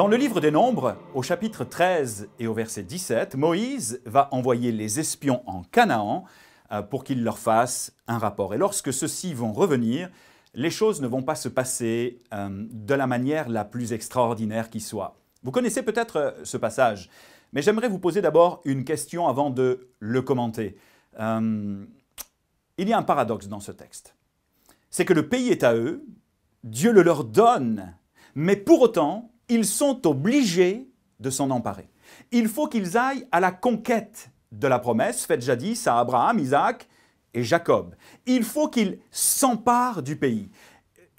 Dans le livre des Nombres, au chapitre 13 et au verset 17, Moïse va envoyer les espions en Canaan pour qu'ils leur fassent un rapport. Et lorsque ceux-ci vont revenir, les choses ne vont pas se passer de la manière la plus extraordinaire qui soit. Vous connaissez peut-être ce passage, mais j'aimerais vous poser d'abord une question avant de le commenter. Il y a un paradoxe dans ce texte. C'est que le pays est à eux, Dieu le leur donne, mais pour autant, ils sont obligés de s'en emparer. Il faut qu'ils aillent à la conquête de la promesse faite jadis à Abraham, Isaac et Jacob. Il faut qu'ils s'emparent du pays.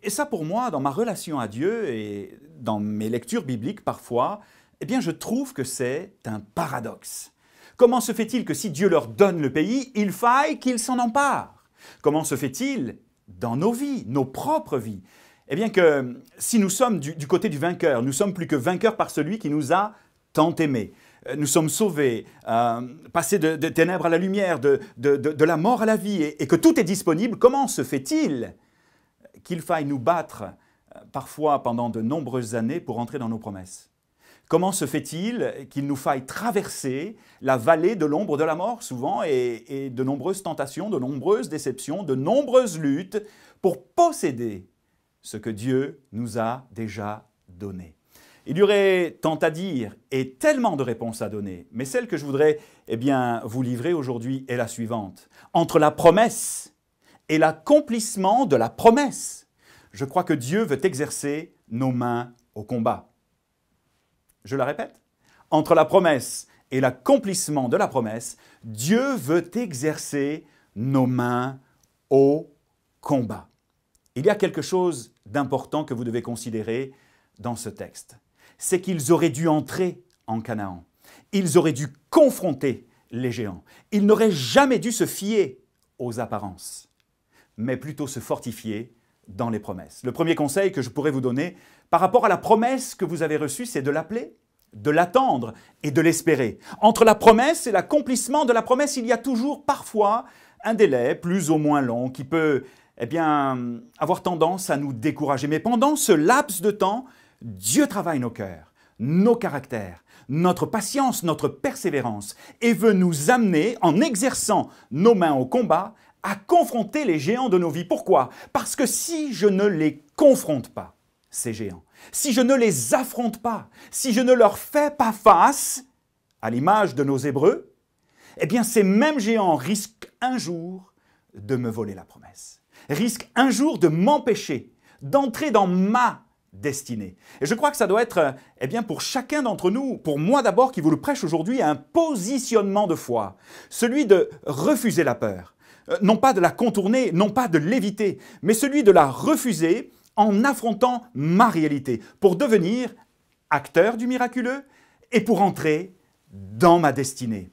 Et ça, pour moi, dans ma relation à Dieu et dans mes lectures bibliques parfois, eh bien, je trouve que c'est un paradoxe. Comment se fait-il que si Dieu leur donne le pays, il faille qu'ils s'en emparent? Comment se fait-il dans nos vies, nos propres vies? Eh bien que si nous sommes du côté du vainqueur, nous sommes plus que vainqueurs par celui qui nous a tant aimés. Nous sommes sauvés, passés de ténèbres à la lumière, de la mort à la vie, et que tout est disponible. Comment se fait-il qu'il faille nous battre parfois pendant de nombreuses années pour entrer dans nos promesses? Comment se fait-il qu'il nous faille traverser la vallée de l'ombre de la mort souvent et de nombreuses tentations, de nombreuses déceptions, de nombreuses luttes pour posséder ce que Dieu nous a déjà donné? Il y aurait tant à dire et tellement de réponses à donner, mais celle que je voudrais vous livrer aujourd'hui est la suivante. Entre la promesse et l'accomplissement de la promesse, je crois que Dieu veut exercer nos mains au combat. Je la répète, entre la promesse et l'accomplissement de la promesse, Dieu veut exercer nos mains au combat. Il y a quelque chose d'important que vous devez considérer dans ce texte. C'est qu'ils auraient dû entrer en Canaan. Ils auraient dû confronter les géants. Ils n'auraient jamais dû se fier aux apparences, mais plutôt se fortifier dans les promesses. Le premier conseil que je pourrais vous donner par rapport à la promesse que vous avez reçue, c'est de l'appeler, de l'attendre et de l'espérer. Entre la promesse et l'accomplissement de la promesse, il y a toujours parfois un délai plus ou moins long qui peut avoir tendance à nous décourager. Mais pendant ce laps de temps, Dieu travaille nos cœurs, nos caractères, notre patience, notre persévérance et veut nous amener, en exerçant nos mains au combat, à confronter les géants de nos vies. Pourquoi? Parce que si je ne les confronte pas, ces géants, si je ne les affronte pas, si je ne leur fais pas face, à l'image de nos Hébreux, eh bien ces mêmes géants risquent un jour de me voler la promesse, risquent un jour de m'empêcher d'entrer dans ma destinée. Et je crois que ça doit être, pour chacun d'entre nous, pour moi d'abord qui vous le prêche aujourd'hui, un positionnement de foi, celui de refuser la peur, non pas de la contourner, non pas de l'éviter, mais celui de la refuser en affrontant ma réalité, pour devenir acteur du miraculeux et pour entrer dans ma destinée.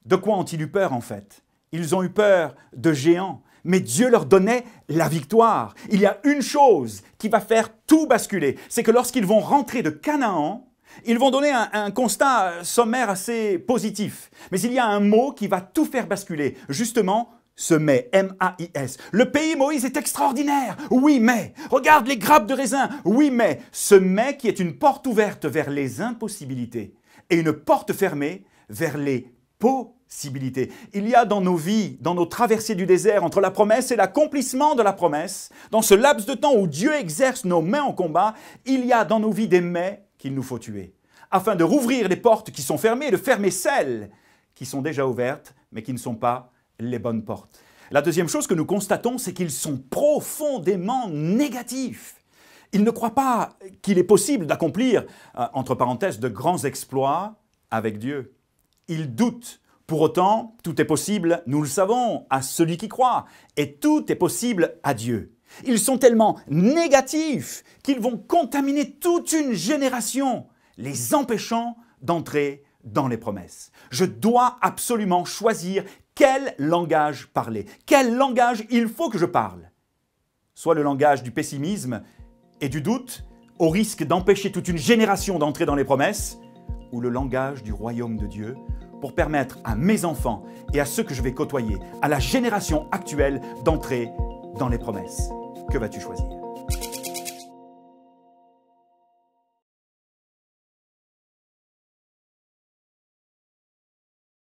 De quoi ont-ils eu peur en fait? Ils ont eu peur de géants, mais Dieu leur donnait la victoire. Il y a une chose qui va faire tout basculer, c'est que lorsqu'ils vont rentrer de Canaan, ils vont donner un constat sommaire assez positif. Mais il y a un mot qui va tout faire basculer, justement, ce mais, M-A-I-S. Le pays, Moïse, est extraordinaire. Oui, mais. Regarde les grappes de raisin. Oui, mais. Ce mais qui est une porte ouverte vers les impossibilités et une porte fermée vers les possibilités. Il y a dans nos vies, dans nos traversées du désert, entre la promesse et l'accomplissement de la promesse, dans ce laps de temps où Dieu exerce nos mains en combat, il y a dans nos vies des mais qu'il nous faut tuer, afin de rouvrir les portes qui sont fermées et de fermer celles qui sont déjà ouvertes, mais qui ne sont pas les bonnes portes. La deuxième chose que nous constatons, c'est qu'ils sont profondément négatifs. Ils ne croient pas qu'il est possible d'accomplir, entre parenthèses, de grands exploits avec Dieu. Ils doutent. Pour autant, tout est possible, nous le savons, à celui qui croit. Et tout est possible à Dieu. Ils sont tellement négatifs qu'ils vont contaminer toute une génération, les empêchant d'entrer dans les promesses. Je dois absolument choisir quel langage parler, quel langage il faut que je parle. Soit le langage du pessimisme et du doute, au risque d'empêcher toute une génération d'entrer dans les promesses, ou le langage du royaume de Dieu, pour permettre à mes enfants et à ceux que je vais côtoyer, à la génération actuelle, d'entrer dans les promesses. Que vas-tu choisir ?